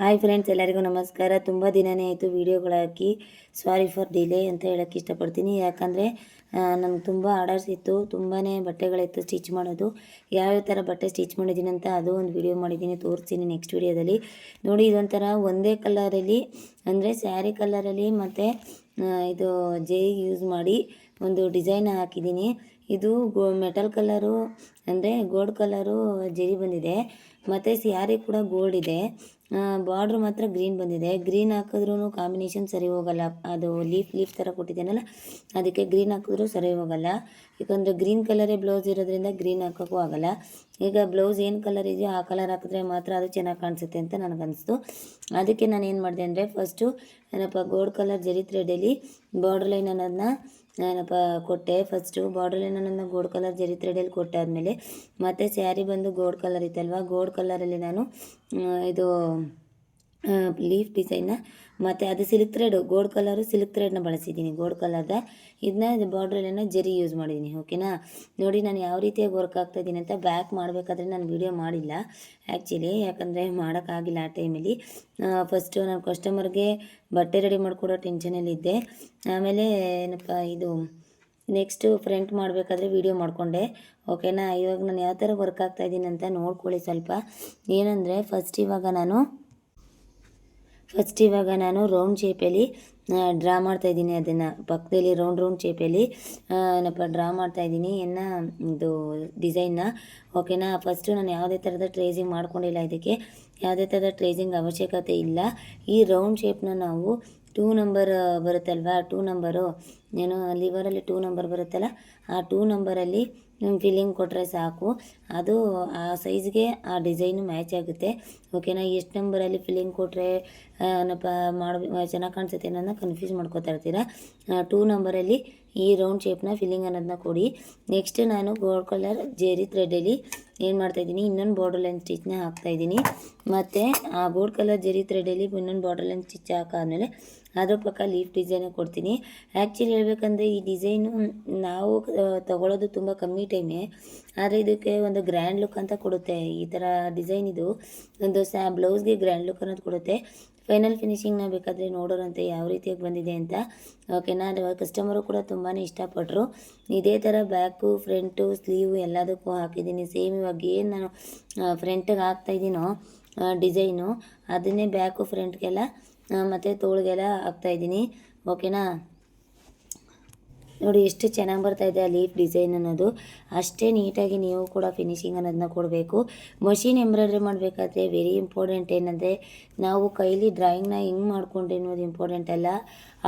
Hi friends, ಎಲ್ಲರಿಗೂ ನಮಸ್ಕಾರ. ತುಂಬ ದಿನವೇ ಆಯಿತು ವೀಡಿಯೋಗಳು ಹಾಕಿ. ಸಾರಿ ಫಾರ್ ಡಿಲೇ ಅಂತ ಹೇಳೋಕ್ಕೆ ಇಷ್ಟಪಡ್ತೀನಿ. ಯಾಕಂದರೆ ನನಗೆ ತುಂಬ ಆರ್ಡರ್ಸ್ ಇತ್ತು, ತುಂಬಾ ಬಟ್ಟೆಗಳಿತ್ತು ಸ್ಟಿಚ್ ಮಾಡೋದು. ಯಾವ್ಯಾವ ಥರ ಬಟ್ಟೆ ಸ್ಟಿಚ್ ಮಾಡಿದ್ದೀನಿ ಅಂತ ಅದು ಒಂದು ವಿಡಿಯೋ ಮಾಡಿದ್ದೀನಿ, ತೋರಿಸ್ತೀನಿ ನೆಕ್ಸ್ಟ್ ವಿಡಿಯೋದಲ್ಲಿ. ನೋಡಿ, ಇದೊಂಥರ ಒಂದೇ ಕಲರಲ್ಲಿ ಅಂದರೆ ಸ್ಯಾರಿ ಕಲರಲ್ಲಿ ಮತ್ತು ಇದು ಜೈ ಯೂಸ್ ಮಾಡಿ ಒಂದು ಡಿಸೈನ್ ಹಾಕಿದ್ದೀನಿ. ಇದು ಮೆಟಲ್ ಕಲರು ಅಂದರೆ ಗೋಲ್ಡ್ ಕಲರು ಜರಿ ಬಂದಿದೆ, ಮತ್ತು ಸ್ಯಾರಿ ಕೂಡ ಗೋಲ್ಡ್ ಇದೆ. ಬಾರ್ಡ್ರ್ ಮಾತ್ರ ಗ್ರೀನ್ ಬಂದಿದೆ. ಗ್ರೀನ್ ಹಾಕಿದ್ರೂ ಕಾಂಬಿನೇಷನ್ ಸರಿ ಹೋಗಲ್ಲ. ಅದು ಲೀಫ್ ಥರ ಕೊಟ್ಟಿದ್ದೇನಲ್ಲ, ಅದಕ್ಕೆ ಗ್ರೀನ್ ಹಾಕಿದ್ರೂ ಸರಿ ಹೋಗಲ್ಲ. ಯಾಕಂದರೆ ಗ್ರೀನ್ ಕಲರೇ ಬ್ಲೌಸ್ ಇರೋದ್ರಿಂದ ಗ್ರೀನ್ ಹಾಕೋಕ್ಕೂ ಆಗಲ್ಲ. ಈಗ ಬ್ಲೌಸ್ ಏನು ಕಲರ್ ಇದೆಯೋ ಆ ಕಲರ್ ಹಾಕಿದ್ರೆ ಮಾತ್ರ ಅದು ಚೆನ್ನಾಗಿ ಕಾಣಿಸುತ್ತೆ ಅಂತ ನನಗನ್ನಿಸ್ತು. ಅದಕ್ಕೆ ನಾನು ಏನು ಮಾಡಿದೆ ಅಂದರೆ, ಫಸ್ಟು ಏನಪ್ಪ ಗೋಲ್ಡ್ ಕಲರ್ ಜರಿ ಥ್ರೆಡಲ್ಲಿ ಬಾರ್ಡರ್ ಲೈನ್ ಅನ್ನೋದನ್ನ ಕೊಟ್ಟೆ. ಫಸ್ಟು ಬಾರ್ಡರ್ ಲೈನ್ ಅನ್ನೋದನ್ನ ಗೋಲ್ಡ್ ಕಲರ್ ಜರಿ ಥ್ರೆಡಲ್ಲಿ ಕೊಟ್ಟಾದಮೇಲೆ ಮತ್ತು ಸ್ಯಾರಿ ಬಂದು ಗೋಲ್ಡ್ ಕಲರ್ ಇತ್ತಲ್ವ, ಗೋಲ್ಡ್ ಕಲರಲ್ಲಿ ನಾನು ಇದು ಲೀಫ್ ಡಿಸೈನ್ನ ಮತ್ತು ಅದು silk thread, gold colour silk ಥ್ರೆಡ್ನ ಬಳಸಿದ್ದೀನಿ. ಗೋಲ್ಡ್ ಕಲರ್ದ ಇದನ್ನ ಬಾರ್ಡ್ರಲ್ಲೇನೋ ಜರಿ ಯೂಸ್ ಮಾಡಿದ್ದೀನಿ. ಓಕೆನಾ. ನೋಡಿ, ನಾನು ಯಾವ ರೀತಿಯಾಗಿ ವರ್ಕ್ ಆಗ್ತಾಯಿದ್ದೀನಿ ಅಂತ ಬ್ಯಾಕ್ ಮಾಡಬೇಕಾದ್ರೆ ನಾನು ವೀಡಿಯೋ ಮಾಡಿಲ್ಲ ಆ್ಯಕ್ಚುಲಿ, ಯಾಕಂದರೆ ಮಾಡೋಕ್ಕಾಗಿಲ್ಲ ಆ ಟೈಮಲ್ಲಿ. ಫಸ್ಟು ನಾನು ಕಸ್ಟಮರ್ಗೆ ಬಟ್ಟೆ ರೆಡಿ ಮಾಡಿಕೊಡೋ ಟೆನ್ಷನಲ್ಲಿದ್ದೆ. ಆಮೇಲೆ ಏನಪ್ಪ ಇದು ನೆಕ್ಸ್ಟು ಫ್ರಂಟ್ ಮಾಡಬೇಕಾದ್ರೆ ವೀಡಿಯೋ ಮಾಡಿಕೊಂಡೆ. ಓಕೆನಾ. ಇವಾಗ ನಾನು ಯಾವ ಥರ ವರ್ಕ್ ಆಗ್ತಾಯಿದ್ದೀನಿ ಅಂತ ನೋಡ್ಕೊಳ್ಳಿ ಸ್ವಲ್ಪ. ಏನಂದರೆ ಫಸ್ಟ್ ಇವಾಗ ನಾನು ರೌಂಡ್ ಶೇಪಲ್ಲಿ ಡ್ರಾ ಮಾಡ್ತಾಯಿದ್ದೀನಿ. ಅದನ್ನು ಪಕ್ಕದಲ್ಲಿ ರೌಂಡ್ ಶೇಪಲ್ಲಿ ಡ್ರಾ ಮಾಡ್ತಾಯಿದ್ದೀನಿ ಇದು ಡಿಸೈನ್ನ. ಓಕೆನಾ. ಫಸ್ಟು ನಾನು ಯಾವುದೇ ಥರದ ಟ್ರೇಸಿಂಗ್ ಮಾಡ್ಕೊಂಡಿಲ್ಲ, ಇದಕ್ಕೆ ಯಾವುದೇ ಥರದ ಟ್ರೇಸಿಂಗ್ ಅವಶ್ಯಕತೆ ಇಲ್ಲ. ಈ ರೌಂಡ್ ಶೇಪ್ನ ನಾವು 2 ನಂಬರ್ ಬರುತ್ತಲ್ವ, 2 ನಂಬರು ಏನು ಲಿವರಲ್ಲಿ 2 ನಂಬರ್ ಬರುತ್ತಲ್ಲ, ಆ 2 ನಂಬರಲ್ಲಿ ಫಿಲ್ಲಿಂಗ್ ಕೊಟ್ಟರೆ ಸಾಕು. ಅದು ಆ ಸೈಜ್ಗೆ ಆ ಡಿಸೈನು ಮ್ಯಾಚ್ ಆಗುತ್ತೆ. ಓಕೆನಾ. ಎಷ್ಟು ನಂಬರಲ್ಲಿ ಫಿಲ್ಲಿಂಗ್ ಕೊಟ್ಟರೆ ಚೆನ್ನಾಗಿ ಕಾಣಿಸುತ್ತೆ ಅನ್ನೋದನ್ನ ಕನ್ಫ್ಯೂಸ್ ಮಾಡ್ಕೋತಾ ಇರ್ತೀರ. 2 ನಂಬರಲ್ಲಿ ಈ ರೌಂಡ್ ಶೇಪ್ನ ಫಿಲ್ಲಿಂಗ್ ಅನ್ನೋದನ್ನ ಕೊಡಿ. ನೆಕ್ಸ್ಟ್ ನಾನು ಗೋಲ್ಡ್ ಕಲರ್ ಜೆರಿ ಥ್ರೆಡಲ್ಲಿ ಏನು ಮಾಡ್ತಾಯಿದ್ದೀನಿ, ಇನ್ನೊಂದು ಬಾರ್ಡರ್ ಲೈನ್ ಸ್ಟಿಚ್ನ ಹಾಕ್ತಾಯಿದ್ದೀನಿ. ಮತ್ತು ಆ ಗೋಲ್ಡ್ ಕಲರ್ ಜೆರಿ ಥ್ರೆಡಲ್ಲಿ ಇನ್ನೊಂದು ಬಾರ್ಡರ್ ಲೈನ್ ಸ್ಟಿಚ್ ಹಾಕಾದ್ಮೇಲೆ ಅದ್ರ ಪಕ್ಕ ಲೀಫ್ ಡಿಸೈನೇ ಕೊಡ್ತೀನಿ. ಆ್ಯಕ್ಚುಲಿ ಹೇಳ್ಬೇಕಂದ್ರೆ ಈ ಡಿಸೈನು ನಾವು ತಗೊಳ್ಳೋದು ತುಂಬ ಕಮ್ಮಿ ಟೈಮೇ, ಆದರೆ ಇದಕ್ಕೆ ಒಂದು ಗ್ರ್ಯಾಂಡ್ ಲುಕ್ ಅಂತ ಕೊಡುತ್ತೆ. ಈ ಥರ ಡಿಸೈನ್ ಇದು ಒಂದು ಬ್ಲೌಸ್ಗೆ ಗ್ರ್ಯಾಂಡ್ ಲುಕ್ ಅನ್ನೋದು ಕೊಡುತ್ತೆ. ಫೈನಲ್ ಫಿನಿಶಿಂಗ್ನ ಬೇಕಾದರೆ ನೋಡೋರಂತೆ ಯಾವ ರೀತಿಯಾಗಿ ಬಂದಿದೆ ಅಂತ. ಓಕೆನಾ. ಕಸ್ಟಮರು ಕೂಡ ತುಂಬಾ ಇಷ್ಟಪಟ್ಟರು. ಇದೇ ಥರ ಬ್ಯಾಕು ಫ್ರಂಟು ಸ್ಲೀವು ಎಲ್ಲದಕ್ಕೂ ಹಾಕಿದ್ದೀನಿ. ಸೇಮ್ ಇವಾಗ ಏನು ನಾನು ಫ್ರಂಟಿಗೆ ಹಾಕ್ತಾಯಿದ್ದೀನೋ ಡಿಸೈನು, ಅದನ್ನೇ ಬ್ಯಾಕು ಫ್ರಂಟ್ಗೆಲ್ಲ ಮತ್ತು ತೋಳಿಗೆಲ್ಲ ಹಾಕ್ತಾಯಿದ್ದೀನಿ. ಓಕೆನಾ. ನೋಡಿ ಎಷ್ಟು ಚೆನ್ನಾಗಿ ಬರ್ತಾಯಿದೆ ಆ ಲೀಫ್ ಡಿಸೈನ್ ಅನ್ನೋದು. ಅಷ್ಟೇ ನೀಟಾಗಿ ನೀವು ಕೂಡ ಫಿನಿಶಿಂಗ್ ಅನ್ನೋದನ್ನ ಕೊಡಬೇಕು. ಮಷಿನ್ ಎಂಬ್ರಾಯ್ಡ್ರಿ ಮಾಡಬೇಕಾದ್ರೆ ವೆರಿ ಇಂಪಾರ್ಟೆಂಟ್ ಏನಂದರೆ, ನಾವು ಕೈಲಿ ಡ್ರಾಯಿಂಗ್ನ ಹೆಂಗೆ ಮಾಡ್ಕೊಂಡ್ರಿ ಅನ್ನೋದು ಇಂಪಾರ್ಟೆಂಟ್ ಅಲ್ಲ,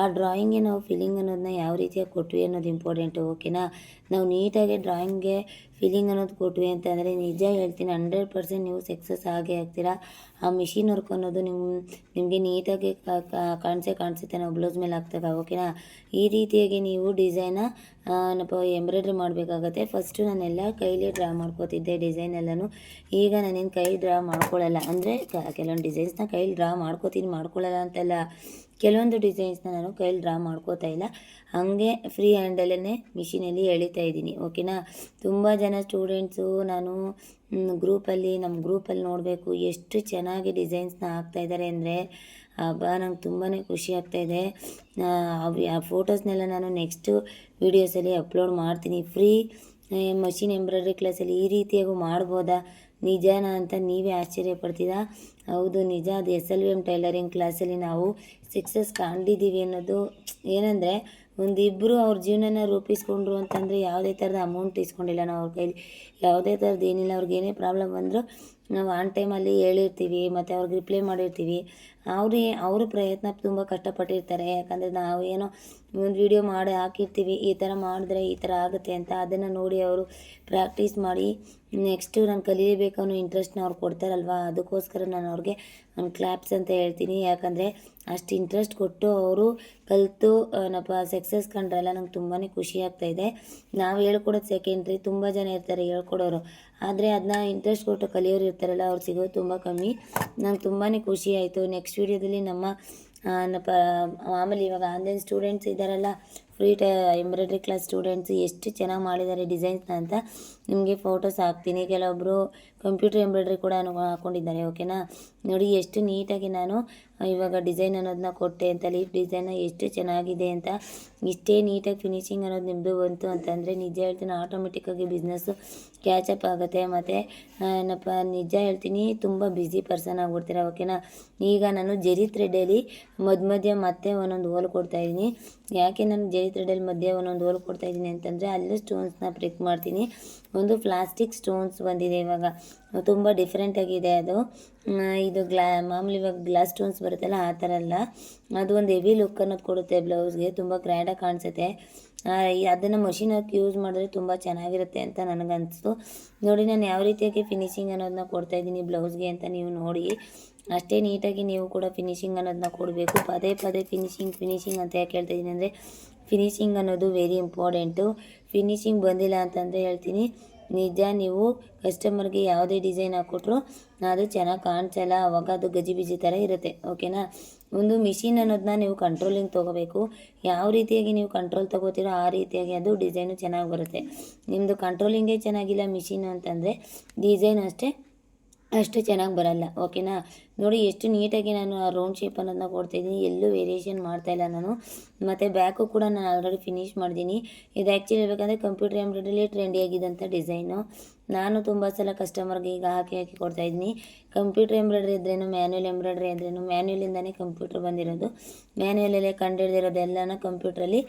ಆ ಡ್ರಾಯಿಂಗ್ಗೆ ನಾವು ಫಿಲ್ಲಿಂಗ್ ಅನ್ನೋದನ್ನ ಯಾವ ರೀತಿಯಾಗಿ ಕೊಟ್ವಿ ಅನ್ನೋದು ಇಂಪಾರ್ಟೆಂಟು. ಓಕೆನಾ. ನಾವು ನೀಟಾಗಿ ಡ್ರಾಯಿಂಗ್ಗೆ ಫಿಲ್ಲಿಂಗ್ ಅನ್ನೋದು ಕೊಟ್ವಿ ಅಂತಂದರೆ ನಿಜ ಹೇಳ್ತೀನಿ 100% ನೀವು ಸಕ್ಸಸ್ ಆಗೇ ಆಗ್ತೀರಾ. ಆ ಮಿಷಿನ್ ವರ್ಕ್ ಅನ್ನೋದು ನಿಮಗೆ ನೀಟಾಗಿ ಕಾಣಿಸುತ್ತೆ ನಾವು ಬ್ಲೌಸ್ ಮೇಲೆ ಹಾಕ್ದಾಗ. ಓಕೆನಾ. ಈ ರೀತಿಯಾಗಿ ನೀವು ಡಿಸೈನ ಎಂಬ್ರಾಯ್ಡ್ರಿ ಮಾಡಬೇಕಾಗತ್ತೆ. ಫಸ್ಟು ನಾನೆಲ್ಲ ಕೈಲೇ ಡ್ರಾ ಮಾಡ್ಕೋತಿದ್ದೆ ಡಿಸೈನ್ ಎಲ್ಲನೂ. ಈಗ ನಾನೇನು ಕೈ ಡ್ರಾ ಮಾಡ್ಕೊಳ್ಳಲ್ಲ, ಅಂದರೆ ಕೆಲವೊಂದು ಡಿಸೈನ್ಸ್ನ ಕೈಲಿ ಡ್ರಾ ಮಾಡ್ಕೊಳ್ಳಲ್ಲ ಅಂತಲ್ಲ, ಕೆಲವೊಂದು ಡಿಸೈನ್ಸ್ನ ನಾನು ಕೈಲಿ ಡ್ರಾ ಮಾಡ್ಕೋತಾ ಇಲ್ಲ, ಹಾಗೆ ಫ್ರೀ ಹ್ಯಾಂಡಲ್ಲೇ ಮಿಷಿನಲ್ಲಿ ಎಳಿತಾ ಇದ್ದೀನಿ. ಓಕೆನಾ. ತುಂಬ ಜನ ಸ್ಟೂಡೆಂಟ್ಸು ನಾನು ನಮ್ಮ ಗ್ರೂಪಲ್ಲಿ ನೋಡಬೇಕು ಎಷ್ಟು ಚೆನ್ನಾಗಿ ಡಿಸೈನ್ಸ್ನ ಹಾಕ್ತಾಯಿದ್ದಾರೆ ಅಂದರೆ, ನಂಗೆ ತುಂಬಾ ಖುಷಿ ಆಗ್ತಾಯಿದೆ. ಆ ಫೋಟೋಸ್ನೆಲ್ಲ ನಾನು ನೆಕ್ಸ್ಟು ವೀಡಿಯೋಸಲ್ಲಿ ಅಪ್ಲೋಡ್ ಮಾಡ್ತೀನಿ. ಫ್ರೀ ಮಷಿನ್ ಎಂಬ್ರಾಯ್ಡ್ರಿ ಕ್ಲಾಸಲ್ಲಿ ಈ ರೀತಿಯಾಗೂ ಮಾಡ್ಬೋದಾ ನಿಜಾನ ಅಂತ ನೀವೇ ಆಶ್ಚರ್ಯ ಪಡ್ತೀರಾ. ಹೌದು, ನಿಜ. ಅದು SLVM ಟೈಲರಿಂಗ್ ಕ್ಲಾಸಲ್ಲಿ ನಾವು ಸಕ್ಸಸ್ ಕಂಡಿದ್ದೀವಿ ಅನ್ನೋದು ಏನಂದರೆ, ಒಂದಿಬ್ಬರು ಅವ್ರ ಜೀವನನ ರೂಪಿಸ್ಕೊಂಡ್ರು ಅಂತಂದರೆ ಯಾವುದೇ ಥರದ ಅಮೌಂಟ್ ಇಸ್ಕೊಂಡಿಲ್ಲ ನಾವು ಅವ್ರ ಕೈಲಿ, ಯಾವುದೇ ಥರದ್ದು ಏನಿಲ್ಲ. ಅವ್ರಿಗೇನೇ ಪ್ರಾಬ್ಲಮ್ ಬಂದರೂ ನಾವು ಆನ್ ಟೈಮಲ್ಲಿ ಹೇಳಿರ್ತೀವಿ ಮತ್ತು ಅವ್ರಿಗೆ ರಿಪ್ಲೈ ಮಾಡಿರ್ತೀವಿ. ಅವರು ಪ್ರಯತ್ನ ತುಂಬ ಕಷ್ಟಪಟ್ಟಿರ್ತಾರೆ. ಯಾಕಂದರೆ ನಾವು ಏನೋ ಒಂದು ವೀಡಿಯೋ ಮಾಡಿ ಹಾಕಿರ್ತೀವಿ, ಈ ಥರ ಮಾಡಿದ್ರೆ ಈ ಥರ ಆಗುತ್ತೆ ಅಂತ, ಅದನ್ನು ನೋಡಿ ಅವರು ಪ್ರಾಕ್ಟೀಸ್ ಮಾಡಿ ನೆಕ್ಸ್ಟು ನಾನು ಕಲಿಯಬೇಕು ಅನ್ನೋ ಇಂಟ್ರೆಸ್ಟ್ನ ಅವ್ರು ಕೊಡ್ತಾರಲ್ವ, ಅದಕ್ಕೋಸ್ಕರ ನಾನು ಅವ್ರಿಗೆ ಒಂದು ಕ್ಲಾಪ್ಸ್ ಅಂತ ಹೇಳ್ತೀನಿ. ಯಾಕಂದರೆ ಅಷ್ಟು ಇಂಟ್ರೆಸ್ಟ್ ಕೊಟ್ಟು ಅವರು ಕಲಿತು ಸಕ್ಸಸ್ ಕಂಡ್ರಲ್ಲ, ನಂಗೆ ತುಂಬಾ ಖುಷಿ ಆಗ್ತಾಯಿದೆ. ನಾವು ಹೇಳ್ಕೊಡೋದು ಸೆಕೆಂಡ್ರಿ, ತುಂಬ ಜನ ಇರ್ತಾರೆ ಹೇಳ್ಕೊಡೋರು, ಆದರೆ ಅದನ್ನ ಇಂಟ್ರೆಸ್ಟ್ ಕೊಟ್ಟು ಕಲಿಯೋರು ಇರ್ತಾರಲ್ಲ, ಅವ್ರು ಸಿಗೋದು ತುಂಬ ಕಮ್ಮಿ. ನಂಗೆ ತುಂಬಾ ಖುಷಿ ಆಯಿತು. ನೆಕ್ಸ್ಟ್ ವೀಡಿಯೋದಲ್ಲಿ ಮಾಮೂಲಿ ಇವಾಗ ಆನ್ಲೈನ್ ಸ್ಟೂಡೆಂಟ್ಸ್ ಇದ್ದಾರಲ್ಲ, ಫ್ರೀ ಎಂಬ್ರಾಯ್ಡ್ರಿ ಕ್ಲಾಸ್ ಸ್ಟೂಡೆಂಟ್ಸ್ ಎಷ್ಟು ಚೆನ್ನಾಗಿ ಮಾಡಿದ್ದಾರೆ ಡಿಸೈನ್ಸ್ನ ಅಂತ ನಿಮಗೆ ಫೋಟೋಸ್ ಹಾಕ್ತೀನಿ. ಕೆಲವೊಬ್ಬರು ಕಂಪ್ಯೂಟರ್ ಎಂಬ್ರಾಯ್ಡ್ರಿ ಕೂಡ ಹಾಕ್ಕೊಂಡಿದ್ದಾರೆ. ಓಕೆನಾ, ನೋಡಿ ಎಷ್ಟು ನೀಟಾಗಿ ನಾನು ಇವಾಗ ಡಿಸೈನ್ ಅನ್ನೋದನ್ನ ಕೊಟ್ಟೆ ಅಂತ. ಲೀಫ್ ಡಿಸೈನ್ ಎಷ್ಟು ಚೆನ್ನಾಗಿದೆ ಅಂತ. ಇಷ್ಟೇ ನೀಟಾಗಿ ಫಿನಿಶಿಂಗ್ ಅನ್ನೋದು ನಿಮ್ಮದು ಬಂತು ಅಂತಂದರೆ ನಿಜ ಹೇಳ್ತೀನಿ ಆಟೋಮೆಟಿಕ್ಕಾಗಿ ಬಿಸ್ನೆಸ್ಸು ಕ್ಯಾಚಪ್ ಆಗುತ್ತೆ. ಮತ್ತು ಏನಪ್ಪ ನಿಜ ಹೇಳ್ತೀನಿ ತುಂಬ ಬ್ಯುಸಿ ಪರ್ಸನ್ ಆಗ್ಬಿಡ್ತೀರ. ಓಕೆನಾ, ಈಗ ನಾನು ಜರಿ ಥ್ರೆಡ್ಡಲ್ಲಿ ಮಧ್ಯ ಮತ್ತೆ ಒಂದೊಂದು ಹೋಲ್ ಕೊಡ್ತಾಯಿದ್ದೀನಿ. ಯಾಕೆ ನಾನು ಜರಿ ಥ್ರೆಡ್ಡಲ್ಲಿ ಮಧ್ಯೆ ಒಂದೊಂದು ಹೋಲ್ ಕೊಡ್ತಾಯಿದ್ದೀನಿ ಅಂತಂದರೆ ಅಲ್ಲೂ ಸ್ಟೋನ್ಸ್ನ ಪ್ರಿಕ್ ಮಾಡ್ತೀನಿ. ಒಂದು ಪ್ಲಾಸ್ಟಿಕ್ ಸ್ಟೋನ್ಸ್ ಬಂದಿದೆ ಇವಾಗ, ತುಂಬ ಡಿಫ್ರೆಂಟಾಗಿದೆ ಅದು. ಇದು ಮಾಮೂಲಿ ಇವಾಗ ಗ್ಲಾಸ್ ಸ್ಟೋನ್ಸ್ ಬರುತ್ತಲ್ಲ ಆ ಥರ ಅಲ್ಲ, ಅದು ಒಂದು ಹೆವಿ ಲುಕ್ ಅನ್ನೋದು ಕೊಡುತ್ತೆ ಬ್ಲೌಸ್ಗೆ, ತುಂಬ ಗ್ರ್ಯಾಂಡಾಗಿ ಕಾಣಿಸುತ್ತೆ. ಅದನ್ನು ಮಷಿನ್ ಹಾಕಿ ಯೂಸ್ ಮಾಡಿದ್ರೆ ತುಂಬ ಚೆನ್ನಾಗಿರುತ್ತೆ ಅಂತ ನನಗನ್ನಿಸ್ತು. ನೋಡಿ ನಾನು ಯಾವ ರೀತಿಯಾಗಿ ಫಿನಿಶಿಂಗ್ ಅನ್ನೋದನ್ನ ಕೊಡ್ತಾಯಿದ್ದೀನಿ ಬ್ಲೌಸ್ಗೆ ಅಂತ ನೀವು ನೋಡಿ. ಅಷ್ಟೇ ನೀಟಾಗಿ ನೀವು ಕೂಡ ಫಿನಿಶಿಂಗ್ ಅನ್ನೋದನ್ನ ಕೊಡಬೇಕು. ಪದೇ ಪದೇ ಫಿನಿಶಿಂಗ್ ಅಂತ ಯಾಕೆ ಹೇಳ್ತಾಯಿದ್ದೀನಿ ಅಂದರೆ ಫಿನಿಶಿಂಗ್ ಅನ್ನೋದು ವೆರಿ ಇಂಪಾರ್ಟೆಂಟು. ಫಿನಿಶಿಂಗ್ ಬಂದಿಲ್ಲ ಅಂತಂದರೆ ಹೇಳ್ತೀನಿ ನಿಜ ನೀವು ಕಸ್ಟಮರ್ಗೆ ಯಾವುದೇ ಡಿಸೈನ್ ಹಾಕ್ಕೊಟ್ರು ಅದು ಚೆನ್ನಾಗಿ ಕಾಣಿಸಲ್ಲ, ಅವಾಗ ಅದು ಗಜಿಬಿಜಿ ಥರ ಇರುತ್ತೆ. ಓಕೆನಾ, ಒಂದು ಮಿಷಿನ್ ಅನ್ನೋದನ್ನ ನೀವು ಕಂಟ್ರೋಲಿಂಗ್ ತೊಗೋಬೇಕು. ಯಾವ ರೀತಿಯಾಗಿ ನೀವು ಕಂಟ್ರೋಲ್ ತೊಗೋತೀರೋ ಆ ರೀತಿಯಾಗಿ ಅದು ಡಿಸೈನು ಚೆನ್ನಾಗಿ ಬರುತ್ತೆ. ನಿಮ್ಮದು ಕಂಟ್ರೋಲಿಂಗೇ ಚೆನ್ನಾಗಿಲ್ಲ ಮಿಷಿನು ಅಂತಂದರೆ ಡಿಸೈನ್ ಅಷ್ಟು ಚೆನ್ನಾಗಿ ಬರಲ್ಲ. ಓಕೆನಾ, ನೋಡಿ ಎಷ್ಟು ನೀಟಾಗಿ ನಾನು ಆ ರೌಂಡ್ ಶೇಪ್ ಅನ್ನೋದನ್ನ ಕೊಡ್ತಾಯಿದ್ದೀನಿ, ಎಲ್ಲೂ ವೇರಿಯೇಷನ್ ಮಾಡ್ತಾಯಿಲ್ಲ ನಾನು. ಮತ್ತು ಬ್ಯಾಕು ಕೂಡ ನಾನು ಆಲ್ರೆಡಿ ಫಿನಿಷ್ ಮಾಡಿದ್ದೀನಿ. ಇದು ಆ್ಯಕ್ಚುಲಿ ಹೇಳ್ಬೇಕಂದ್ರೆ ಕಂಪ್ಯೂಟರ್ ಎಂಬ್ರಾಯ್ಡ್ರಿಲಿ ಟ್ರೆಂಡಿಯಾಗಿದ್ದಂಥ ಡಿಸೈನು. ನಾನು ತುಂಬ ಸಲ ಕಸ್ಟಮರ್ಗೆ ಈಗ ಹಾಕಿ ಕೊಡ್ತಾಯಿದ್ದೀನಿ. ಕಂಪ್ಯೂಟರ್ ಎಂಬ್ರಾಯ್ಡ್ರಿ ಇದ್ರೇನು ಮ್ಯಾನ್ಯಲ್ ಎಂಬ್ರಾಯ್ಡ್ರಿ ಅಂದ್ರೇನು, ಮ್ಯಾನ್ಯಲಿಂದನೇ ಕಂಪ್ಯೂಟರ್ ಬಂದಿರೋದು. ಮ್ಯಾನ್ಯಲಲ್ಲೇ ಕಂಡುಹಿಡಿದಿರೋದೆಲ್ಲನ ಕಂಪ್ಯೂಟ್ರಲ್ಲಿ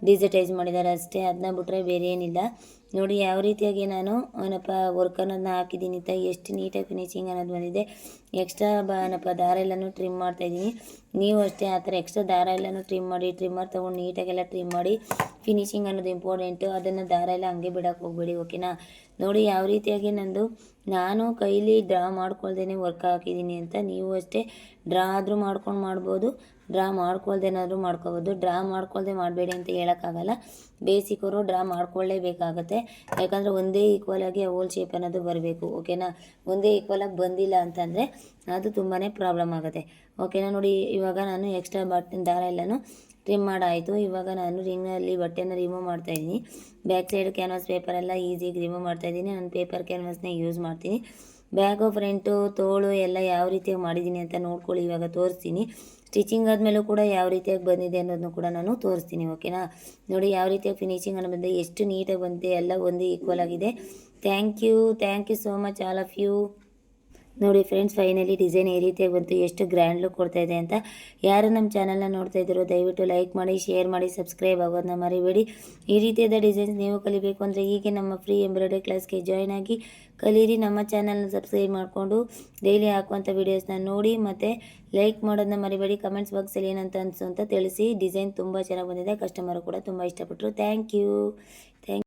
ಡಿಜಿಟೈಸ್ ಮಾಡಿದ್ದಾರೆ ಅಷ್ಟೇ, ಅದನ್ನ ಬಿಟ್ಟರೆ ಬೇರೆ ಏನಿಲ್ಲ. ನೋಡಿ ಯಾವ ರೀತಿಯಾಗಿ ನಾನು ವರ್ಕ್ ಅನ್ನೋದನ್ನ ಹಾಕಿದ್ದೀನಿ ಅಂತ, ಎಷ್ಟು ನೀಟಾಗಿ ಫಿನಿಶಿಂಗ್ ಅನ್ನೋದು ಬಂದಿದೆ. ಎಕ್ಸ್ಟ್ರಾ ದಾರ ಎಲ್ಲನೂ ಟ್ರಿಮ್ ಮಾಡ್ತಾಯಿದ್ದೀನಿ. ನೀವು ಅಷ್ಟೇ ಆ ಥರ ಎಕ್ಸ್ಟ್ರಾ ದಾರ ಎಲ್ಲನೂ ಟ್ರಿಮ್ ಮಾಡಿ, ಟ್ರಿಮ್ಮರ್ ತೊಗೊಂಡು ನೀಟಾಗೆಲ್ಲ ಟ್ರಿಮ್ ಮಾಡಿ. ಫಿನಿಶಿಂಗ್ ಅನ್ನೋದು ಇಂಪಾರ್ಟೆಂಟು, ಅದನ್ನು ದಾರ ಎಲ್ಲ ಹಂಗೆ ಬಿಡೋಕ್ಕೆ ಹೋಗಬೇಡಿ. ಓಕೆನಾ, ನೋಡಿ ಯಾವ ರೀತಿಯಾಗಿ ನಾನು ಕೈಲಿ ಡ್ರಾ ಮಾಡ್ಕೊಳ್ದೇ ವರ್ಕ್ ಹಾಕಿದ್ದೀನಿ ಅಂತ. ನೀವು ಅಷ್ಟೇ ಡ್ರಾ ಆದರೂ ಮಾಡ್ಕೊಂಡು ಮಾಡ್ಬೋದು, ಡ್ರಾ ಮಾಡ್ಕೊಳ್ದೇನಾದರೂ ಮಾಡ್ಕೋಬೋದು. ಡ್ರಾ ಮಾಡ್ಕೊಳ್ದೆ ಮಾಡಬೇಡಿ ಅಂತ ಹೇಳೋಕ್ಕಾಗಲ್ಲ. ಬೇಸಿಕವರು ಡ್ರಾ ಮಾಡ್ಕೊಳ್ಳೇಬೇಕಾಗತ್ತೆ, ಯಾಕಂದರೆ ಒಂದೇ ಈಕ್ವಲಾಗಿ ಹೋಲ್ ಶೇಪ್ ಅನ್ನೋದು ಬರಬೇಕು. ಓಕೆನಾ, ಒಂದೇ ಈಕ್ವಲಾಗಿ ಬಂದಿಲ್ಲ ಅಂತಂದರೆ ಅದು ತುಂಬಾ ಪ್ರಾಬ್ಲಮ್ ಆಗುತ್ತೆ. ಓಕೆನಾ, ನೋಡಿ ಇವಾಗ ನಾನು ಎಕ್ಸ್ಟ್ರಾ ದಾರ ಎಲ್ಲನೂ ಟ್ರಿಮ್ ಮಾಡಾಯಿತು. ಇವಾಗ ನಾನು ರಿಂಗಲ್ಲಿ ಬಟ್ಟೆನ ರಿಮೂವ್ ಮಾಡ್ತಾಯಿದ್ದೀನಿ. ಬ್ಯಾಕ್ ಸೈಡ್ ಕ್ಯಾನ್ವಾಸ್ ಪೇಪರೆಲ್ಲ ಈಸಿಯಾಗಿ ರಿಮೂವ್ ಮಾಡ್ತಾಯಿದ್ದೀನಿ. ನಾನು ಪೇಪರ್ ಕ್ಯಾನ್ವಾಸ್ನ ಯೂಸ್ ಮಾಡ್ತೀನಿ. ಬ್ಯಾಕು ಫ್ರಂಟು ತೋಳು ಎಲ್ಲ ಯಾವ ರೀತಿಯಾಗಿ ಮಾಡಿದ್ದೀನಿ ಅಂತ ನೋಡ್ಕೊಳ್ಳಿ, ಇವಾಗ ತೋರಿಸ್ತೀನಿ. ಸ್ಟಿಚಿಂಗ್ ಆದಮೇಲೂ ಕೂಡ ಯಾವ ರೀತಿಯಾಗಿ ಬಂದಿದೆ ಅನ್ನೋದನ್ನು ಕೂಡ ನಾನು ತೋರಿಸ್ತೀನಿ. ಓಕೆನಾ, ನೋಡಿ ಯಾವ ರೀತಿಯಾಗಿ ಫಿನಿಶಿಂಗ್ ಅನ್ನೋ ಬಂದಿದೆ, ಎಷ್ಟು ನೀಟಾಗಿ ಬಂದಿದೆ, ಎಲ್ಲ ಒಂದೇ ಈಕ್ವಲ್ ಆಗಿದೆ. Thank you so much all of you. ನೋಡಿ ಫ್ರೆಂಡ್ಸ್, ಫೈನಲಿ ಡಿಸೈನ್ ಈ ರೀತಿಯಾಗಿ ಬಂತು, ಎಷ್ಟು ಗ್ರ್ಯಾಂಡ್ ಲುಕ್ ಕೊಡ್ತಾಯಿದೆ ಅಂತ. ಯಾರು ನಮ್ಮ ಚಾನಲ್ನ ನೋಡ್ತಾ ಇದ್ದೀರೋ ದಯವಿಟ್ಟು ಲೈಕ್ ಮಾಡಿ, ಶೇರ್ ಮಾಡಿ, ಸಬ್ಸ್ಕ್ರೈಬ್ ಆಗೋದನ್ನ ಮರಿಬೇಡಿ. ಈ ರೀತಿಯಾದ ಡಿಸೈನ್ಸ್ ನೀವು ಕಲಿಬೇಕು ಅಂದರೆ ಹೀಗೆ ನಮ್ಮ ಫ್ರೀ ಎಂಬ್ರಾಯ್ಡ್ರಿ ಕ್ಲಾಸ್ಗೆ ಜಾಯ್ನ್ ಆಗಿ ಕಲೀರಿ. ನಮ್ಮ ಚಾನಲ್ನ ಸಬ್ಸ್ಕ್ರೈಬ್ ಮಾಡಿಕೊಂಡು ಡೈಲಿ ಹಾಕುವಂಥ ವೀಡಿಯೋಸ್ನ ನೋಡಿ ಮತ್ತು ಲೈಕ್ ಮಾಡೋದನ್ನ ಮರಿಬೇಡಿ. ಕಮೆಂಟ್ಸ್ ಬಾಕ್ಸಲ್ಲಿ ಏನಂತ ಅನಿಸು ಅಂತ ತಿಳಿಸಿ. ಡಿಸೈನ್ ತುಂಬ ಚೆನ್ನಾಗಿ ಬಂದಿದೆ, ಕಸ್ಟಮರು ಕೂಡ ತುಂಬ ಇಷ್ಟಪಟ್ಟರು. Thank you.